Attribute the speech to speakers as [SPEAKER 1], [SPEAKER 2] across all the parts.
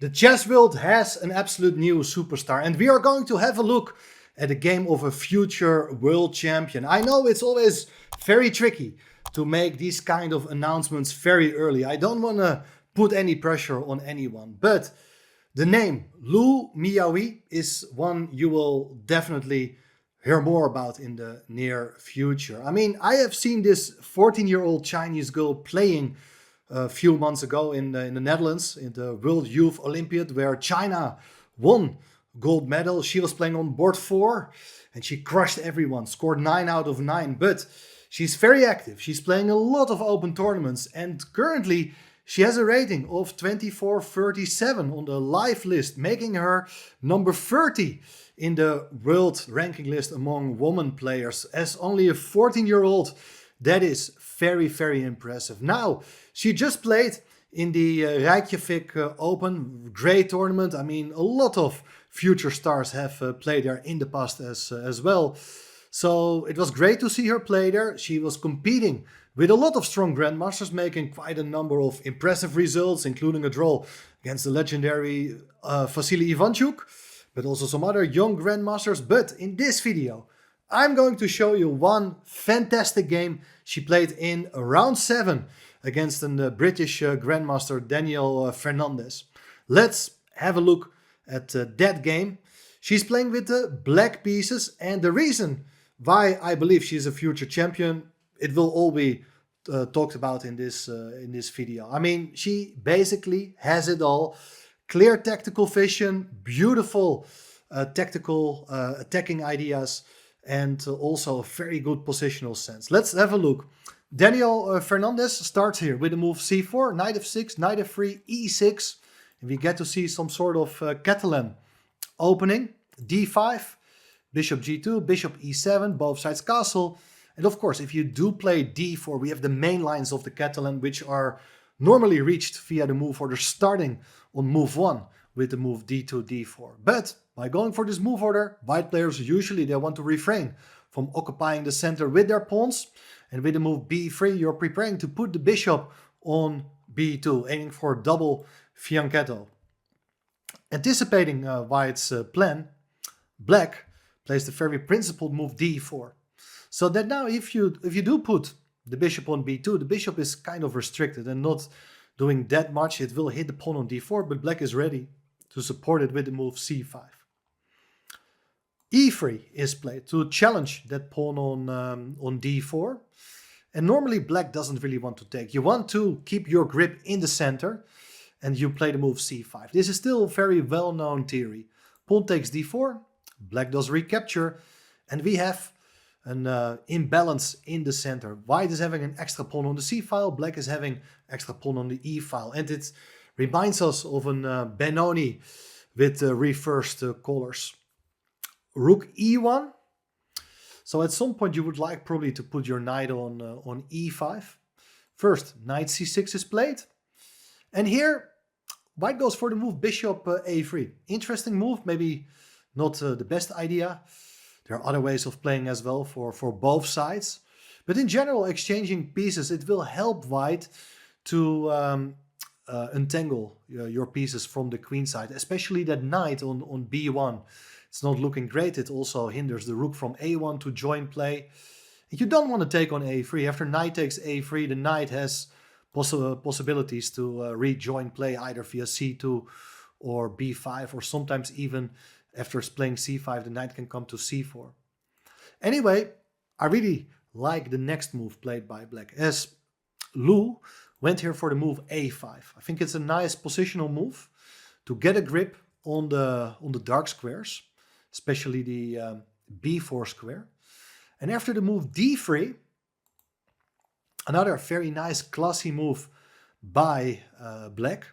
[SPEAKER 1] The chess world has an absolute new superstar, and we are going to have a look at the game of a future world champion. I know it's always very tricky to make these kind of announcements very early. I don't want to put any pressure on anyone, but the name Lu Miaoyi is one you will definitely hear more about in the near future. I mean, I have seen this 14-year-old Chinese girl playing a few months ago in the Netherlands in the World Youth Olympiad, where China won gold medal. She was playing on board 4 and she crushed everyone, scored 9 out of 9. But she's very active. She's playing a lot of open tournaments, and currently she has a rating of 2437 on the live list, making her number 30 in the world ranking list among women players. As only a 14-year-old, that is very, very impressive. Now, she just played in the Reykjavik Open, great tournament. I mean, a lot of future stars have played there in the past as well. So it was great to see her play there. She was competing with a lot of strong grandmasters, making quite a number of impressive results, including a draw against the legendary Vasily Ivanchuk, but also some other young grandmasters. But in this video, I'm going to show you one fantastic game she played in round 7 against the British grandmaster Daniel Fernandez. Let's have a look at that game. She's playing with the black pieces, and the reason why I believe she's a future champion, it will all be talked about in this video. I mean, she basically has it all. Clear tactical vision, beautiful tactical attacking ideas, and also a very good positional sense. Let's have a look. Daniel Fernandez starts here with the move c4, knight f6, knight f3, e6. And we get to see some sort of Catalan opening. d5, bishop g2, bishop e7, both sides castle. And of course, if you do play d4, we have the main lines of the Catalan, which are normally reached via the move order starting on move 1 with the move d2, d4. But by going for this move order, white players usually they want to refrain from occupying the center with their pawns. And with the move b3, you're preparing to put the bishop on b2, aiming for double fianchetto. Anticipating white's plan, black plays the very principled move d4. So that now if you do put the bishop on b2, the bishop is kind of restricted and not doing that much. It will hit the pawn on d4, but black is ready to support it with the move c5. e3 is played to challenge that pawn on d4. And normally black doesn't really want to take. You want to keep your grip in the center and you play the move c5. This is still a very well-known theory. Pawn takes d4, black does recapture, and we have an imbalance in the center. White is having an extra pawn on the c file, black is having extra pawn on the e file. And it reminds us of an Benoni with reversed colors. Rook e1. So at some point you would like probably to put your knight on e5. First, knight c6 is played. And here, white goes for the move bishop a3. Interesting move, maybe not the best idea. There are other ways of playing as well for both sides. But in general, exchanging pieces, it will help white to untangle your pieces from the queen side, especially that knight on b1. It's not looking great. It also hinders the rook from a1 to join play. And you don't want to take on a3. After knight takes a3, the knight has possibilities to rejoin play either via c2 or b5, or sometimes even after playing c5, the knight can come to c4. Anyway, I really like the next move played by black, as Lu went here for the move a5. I think it's a nice positional move to get a grip on the dark squares, especially the b4 square. And after the move d3, another very nice classy move by black,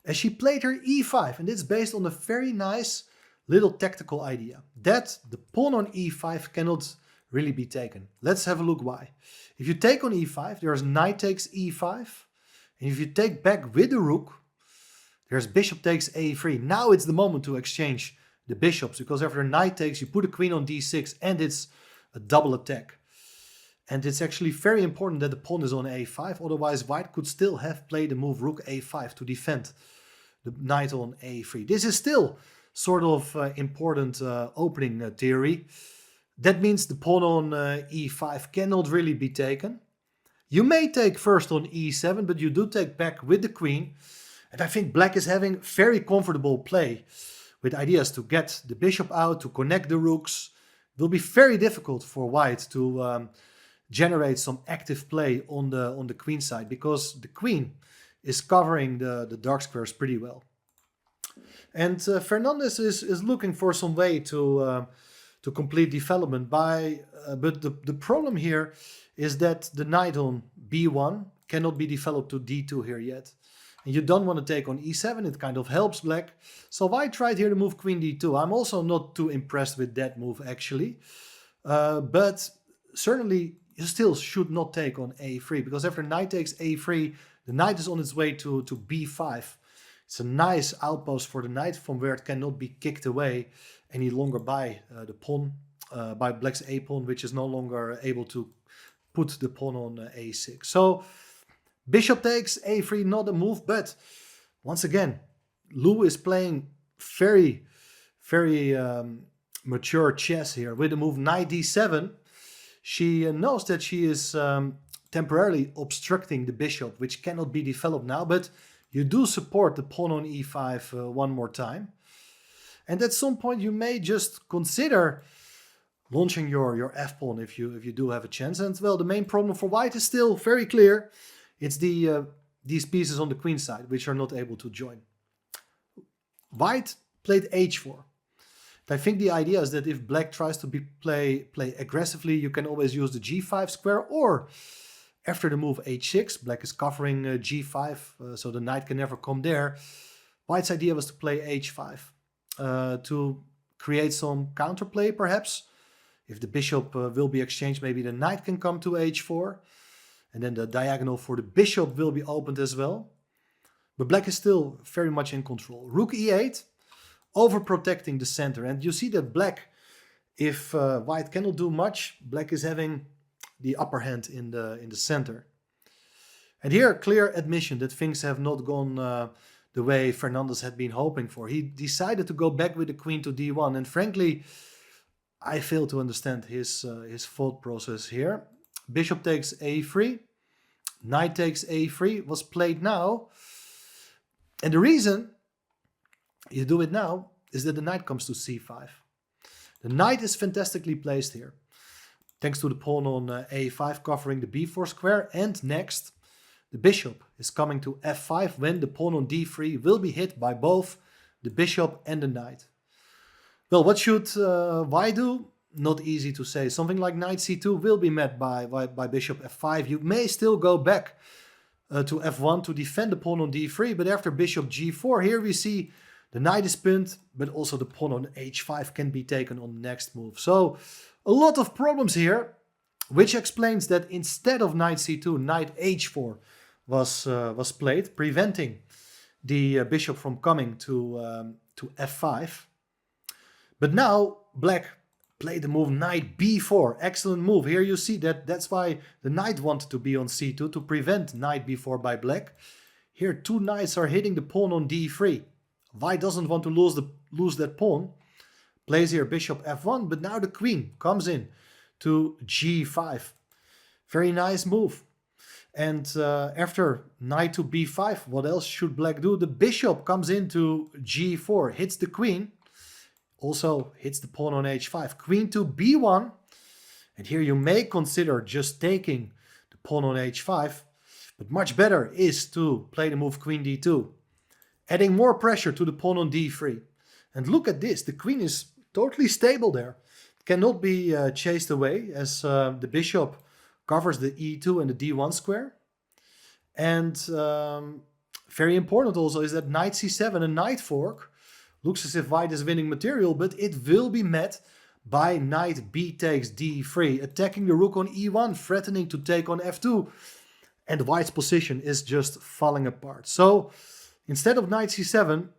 [SPEAKER 1] as she played her e5, and it's based on a very nice little tactical idea that the pawn on e5 cannot really be taken. Let's have a look why. If you take on e5, there's knight takes e5, and if you take back with the rook, there's bishop takes a3. Now it's the moment to exchange the bishops, because after knight takes, you put a queen on d6, and it's a double attack. And it's actually very important that the pawn is on a5, otherwise white could still have played the move rook a5 to defend the knight on a3. This is still sort of important opening theory. That means the pawn on e5 cannot really be taken. You may take first on e7, but you do take back with the queen. And I think black is having very comfortable play with ideas to get the bishop out, to connect the rooks. It will be very difficult for white to generate some active play on the queen side, because the queen is covering the dark squares pretty well. And Fernandez is looking for some way to complete development by, but the problem here is that the knight on b1 cannot be developed to d2 here yet. And you don't want to take on e7, it kind of helps black. So white tried here to move queen d2. I'm also not too impressed with that move actually. But certainly you still should not take on a3, because after knight takes a3, the knight is on its way to b5. It's a nice outpost for the knight from where it cannot be kicked away any longer by the pawn, by black's a pawn, which is no longer able to put the pawn on a6. So bishop takes a3, not a move, but once again, Lu is playing very mature chess here. With the move knight d7, she knows that she is temporarily obstructing the bishop, which cannot be developed now, but you do support the pawn on e5 one more time. And at some point you may just consider launching your f-pawn if you do have a chance. And well, the main problem for white is still very clear. It's these pieces on the queen side which are not able to join. White played h4. I think the idea is that if black tries to play aggressively, you can always use the g5 square, or after the move h6, black is covering g5, so the knight can never come there. White's idea was to play h5 to create some counterplay perhaps. If the bishop will be exchanged, maybe the knight can come to h4. And then the diagonal for the bishop will be opened as well. But black is still very much in control. Rook e8, overprotecting the center. And you see that black, if white cannot do much, black is having the upper hand in the center. And here, clear admission that things have not gone the way Fernandez had been hoping for. He decided to go back with the queen to d1. And frankly, I fail to understand his thought process here. Bishop takes a3, knight takes a3 was played now. And the reason you do it now is that the knight comes to c5. The knight is fantastically placed here, thanks to the pawn on a5 covering the b4 square. And next, the bishop is coming to f5 when the pawn on d3 will be hit by both the bishop and the knight. Well, what should white do? Not easy to say. Something like knight c2 will be met by bishop f5. You may still go back to f1 to defend the pawn on d3, but after bishop g4, here we see the knight is pinned, but also the pawn on h5 can be taken on the next move. So a lot of problems here, which explains that instead of knight c2, knight h4 was played, preventing the bishop from coming to f5. But now black played the move knight b4. Excellent move. Here you see that's why the knight wanted to be on c2 to prevent knight b4 by black. Here two knights are hitting the pawn on d3. White doesn't want to lose that pawn. Plays here bishop f1, but now the queen comes in to g5. Very nice move. And after knight to b5, what else should black do? The bishop comes into g4, hits the queen. Also hits the pawn on h5. Queen to b1. And here you may consider just taking the pawn on h5. But much better is to play the move queen d2. Adding more pressure to the pawn on d3. And look at this. The queen is totally stable there. It cannot be chased away as the bishop covers the e2 and the d1 square. And very important also is that knight c7, a knight fork, looks as if white is winning material, but it will be met by knight b takes d3, attacking the rook on e1, threatening to take on f2. And white's position is just falling apart. So instead of knight c7,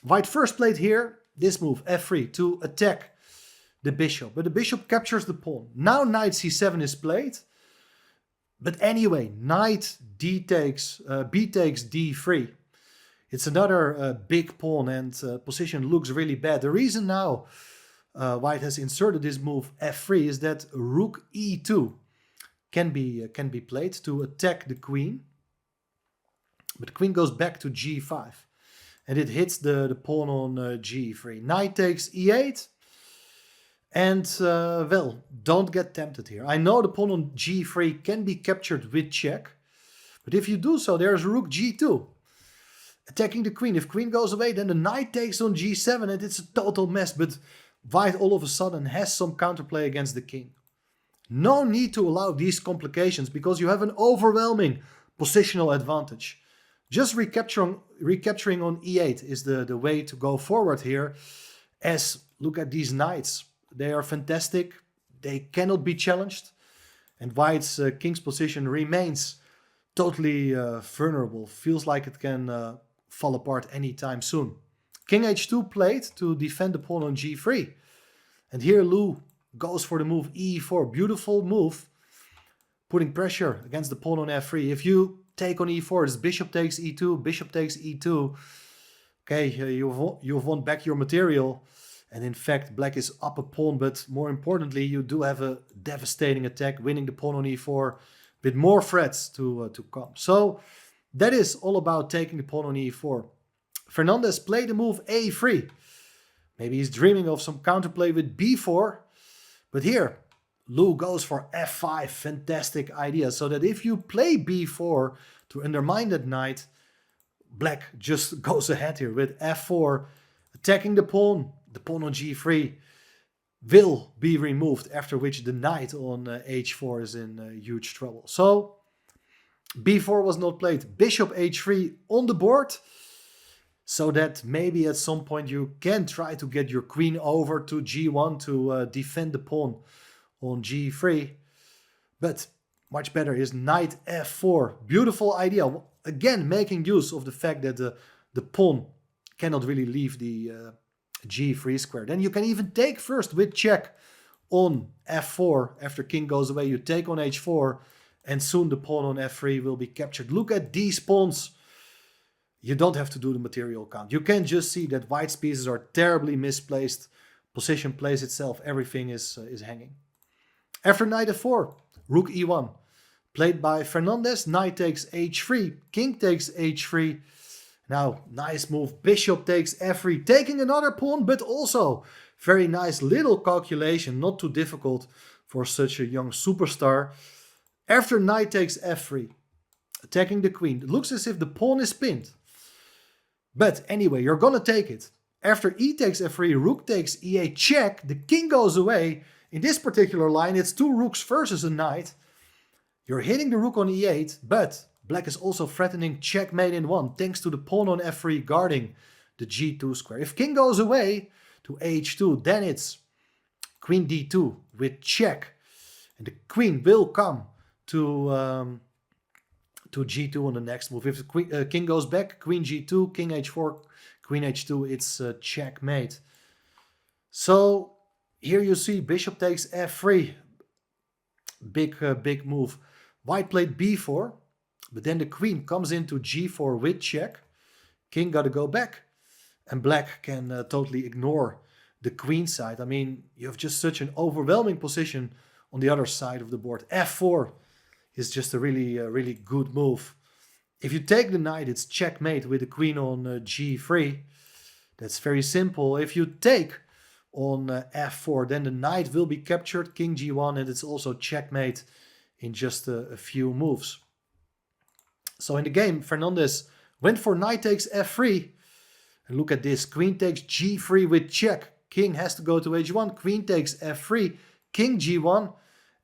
[SPEAKER 1] white first played here this move, f3, to attack the bishop. But the bishop captures the pawn. Now knight c7 is played. But anyway, knight b takes d3 It's another big pawn, and position looks really bad. The reason now white has inserted this move f3 is that rook e2 can be played to attack the queen. But the queen goes back to g5. And it hits the pawn on g3. Knight takes e8. And, well, don't get tempted here. I know the pawn on g3 can be captured with check. But if you do so, there's rook g2. Attacking the queen. If queen goes away, then the knight takes on g7 and it's a total mess. But white all of a sudden has some counterplay against the king. No need to allow these complications because you have an overwhelming positional advantage. Just recapturing on e8 is the way to go forward here. As look at these knights. They are fantastic. They cannot be challenged. And white's king's position remains totally vulnerable. Feels like it can fall apart anytime soon. King h2 played to defend the pawn on g3. And here Lu goes for the move e4. Beautiful move. Putting pressure against the pawn on f3. If you take on e4, it's bishop takes e2, bishop takes e2. Okay, you've won back your material. And in fact, black is up a pawn, but more importantly, you do have a devastating attack, winning the pawn on e4 with more threats to come. So that is all about taking the pawn on e4. Fernandez played the move a3. Maybe he's dreaming of some counterplay with b4. But here, Lu goes for f5. Fantastic idea. So that if you play b4 to undermine that knight, black just goes ahead here with f4, attacking the pawn. The pawn on g3 will be removed, after which the knight on h4 is in huge trouble. So b4 was not played. Bishop h3 on the board, so that maybe at some point you can try to get your queen over to g1 to defend the pawn on g3. But much better is knight f4. Beautiful idea. Again, making use of the fact that the pawn cannot really leave the g3 square. Then you can even take first with check on f4. After king goes away, you take on h4, and soon the pawn on f3 will be captured. Look at these pawns. You don't have to do the material count. You can just see that white's pieces are terribly misplaced. Position plays itself. Everything is hanging. After knight f4, rook e1. Played by Fernandez. Knight takes h3. King takes h3. Now, nice move. Bishop takes f3. Taking another pawn, but also very nice little calculation. Not too difficult for such a young superstar. After knight takes f3. Attacking the queen. It looks as if the pawn is pinned. But anyway, you're gonna take it. After e takes f3, rook takes e8, check. The king goes away. In this particular line, it's two rooks versus a knight. You're hitting the rook on e8, but black is also threatening checkmate in one, thanks to the pawn on f3 guarding the g2 square. If king goes away to h2, then it's queen d2 with check. And the queen will come to g2 on the next move. If the queen, king goes back, queen g2, king h4, queen h2, it's checkmate. So here you see bishop takes f3. Big move. White played b4, but then the queen comes into g4 with check. King got to go back, and black can totally ignore the queen side. I mean, you have just such an overwhelming position on the other side of the board. f4 is just a really good move. If you take the knight, it's checkmate with the queen on g3. That's very simple. If you take on f4, then the knight will be captured, king g1, and it's also checkmate in just a few moves. So in the game, Fernandez went for knight takes f3. And look at this, queen takes g3 with check. King has to go to h1, queen takes f3, king g1.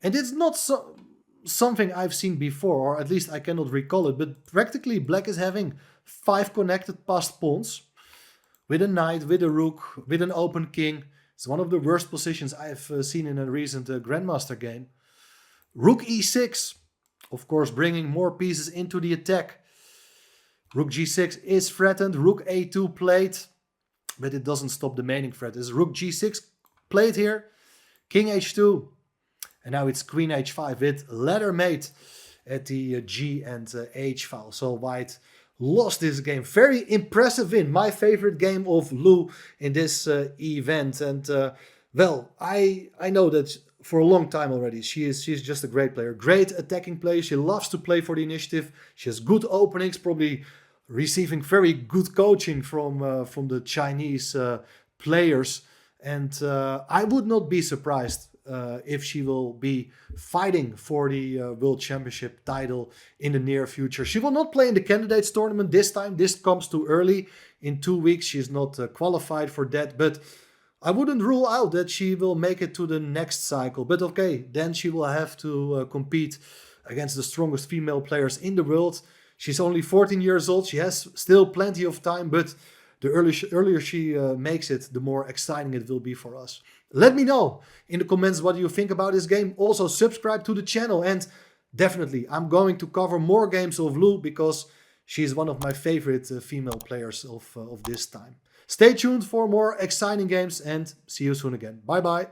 [SPEAKER 1] And it's not something I've seen before, or at least I cannot recall it, but practically black is having 5 connected passed pawns with a knight, with a rook, with an open king. It's one of the worst positions I've seen in a recent Grandmaster game. Rook e6, of course, bringing more pieces into the attack. Rook g6 is threatened. Rook a2 played, but it doesn't stop the main threat. There's rook g6 played here. King h2. And now it's queen h5 with ladder mate at the g and h file. So white lost this game. Very impressive win. My favorite game of Lu in this event. And well, I know that for a long time already. She's just a great player. Great attacking play. She loves to play for the initiative. She has good openings, probably receiving very good coaching from the Chinese players. And I would not be surprised if she will be fighting for the World Championship title in the near future. She will not play in the candidates tournament this time. This comes too early. In 2 weeks, she's not qualified for that. But I wouldn't rule out that she will make it to the next cycle. But okay, then she will have to compete against the strongest female players in the world. She's only 14 years old. She has still plenty of time, but the earlier she makes it, the more exciting it will be for us. Let me know in the comments what you think about this game. Also, subscribe to the channel, and definitely I'm going to cover more games of Lu because she's one of my favorite female players of this time. Stay tuned for more exciting games and see you soon again. Bye bye.